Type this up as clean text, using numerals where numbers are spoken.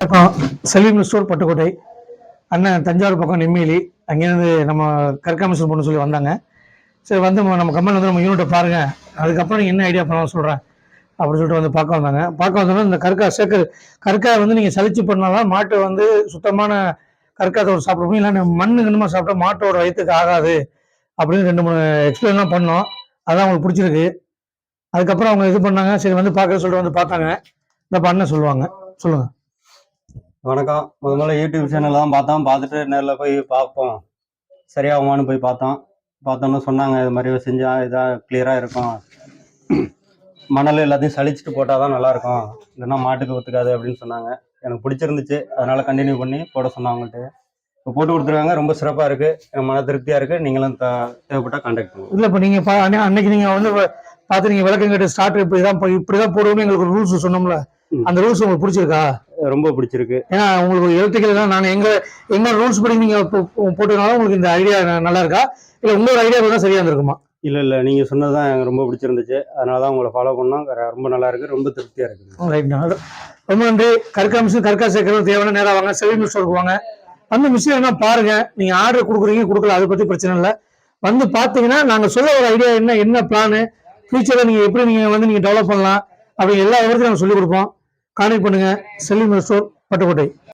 அப்புறம் செல்வி ஸ்டோர் பட்டுக்கோட்டை அண்ணன் தஞ்சாவூர் பக்கம் நெம்மேலி அங்கேருந்து நம்ம கற்காமிஷன் பொண்ணு சொல்லி வந்தாங்க. சரி வந்து நம்ம கம்பெனி வந்து நம்ம யூனிட்டை பாருங்க, அதுக்கப்புறம் நீங்கள் என்ன ஐடியா பண்ணலாம் சொல்கிறேன் அப்படின்னு சொல்லிட்டு வந்து பார்க்க வந்தாங்க. பார்க்க வந்தோன்னா இந்த கற்காய் வந்து நீங்கள் சலிச்சு பண்ணாதான் மாட்டை வந்து சுத்தமான கற்காத்தோடு சாப்பிடுவோம், இல்லைன்னா மண்ணு கண்ணுமா சாப்பிட்டா மாட்டோட வயிற்றுக்கு ஆகாது அப்படின்னு 2-3 எக்ஸ்பிளைன்லாம் பண்ணோம். அதான் அவங்களுக்கு பிடிச்சிருக்கு. அதுக்கப்புறம் அவங்க இது பண்ணாங்க, சரி வந்து பார்க்க சொல்லிட்டு வந்து பார்த்தாங்க. இந்த பண்ண சொல்லுவாங்க, சொல்லுங்கள். வணக்கம். முதல்ல யூடியூப் சேனல் தான் பார்த்துட்டு நேரில் போய் பார்ப்போம் சரியாகுமான்னு போய் பார்த்தோன்னு சொன்னாங்க, இது மாதிரி செஞ்சால் இதாக கிளியராக இருக்கும், மணல் எல்லாத்தையும் சலிச்சுட்டு போட்டால் தான் நல்லாயிருக்கும், இல்லைன்னா மாட்டுக்கு ஒத்துக்காது அப்படின்னு சொன்னாங்க. எனக்கு பிடிச்சிருந்துச்சு, அதனால் கண்டினியூ பண்ணி போட சொன்னாங்கள்ட்டு இப்போ போட்டு கொடுத்துருக்காங்க. ரொம்ப சிறப்பாக இருக்குது, எனக்கு மன திருப்தியாக இருக்குது. நீங்களும் தேவைப்பட்டால் கான்டாக்ட் பண்ணுங்கள். இல்லை இப்போ நீங்கள் அன்னைக்கு நீங்கள் வந்து பார்த்து நீங்கள் விளக்கம் கேட்டு ஸ்டார்ட் இப்படி தான் போடுவோம் எங்களுக்கு ஒரு ரூல்ஸ் சொன்னோம்ல, அந்த ரூல்ஸ் உங்களுக்கு பிடிச்சிருக்கா? ரொம்ப பிடிச்சிருக்கு. ஏன்னா உங்களுக்கு எலக்ட்ரிக்கல் தான், நான் எங்க ரூல்ஸ் படி நீங்கள் போட்டதுனால உங்களுக்கு இந்த ஐடியா நல்லா இருக்கா, இல்லை உங்களோட ஐடியா தான் சரியாக இருந்திருக்குமா? இல்லை நீங்கள் சொன்னது தான் எனக்கு ரொம்ப பிடிச்சிருந்துச்சு, அதனால தான் உங்களை ஃபாலோ பண்ணோம். ரொம்ப நல்லா இருக்குது, ரொம்ப திருப்தியாக இருக்குது. ரைட், ரொம்ப நன்றி. கற்கா சேர்க்கறது தேவையான நேரம் வாங்க, செல்வி ஸ்டோருக்கு வாங்க, வந்து மிஷின் என்ன பாருங்க. நீங்கள் ஆர்டர் கொடுக்குறீங்க அதை பற்றி பிரச்சனை இல்லை. வந்து பார்த்தீங்கன்னா நாங்கள் சொல்ல ஒரு ஐடியா என்ன பிளானு ஃபியூச்சரில் நீங்கள் எப்படி நீங்கள் டெவலப் பண்ணலாம் அப்படி எல்லா விவரத்தையும் நாங்கள் சொல்லிக் கொடுப்போம். கான்டெக்ட் பண்ணுங்க. செல்வி ஸ்டோர் பட்டுக்கோட்டை.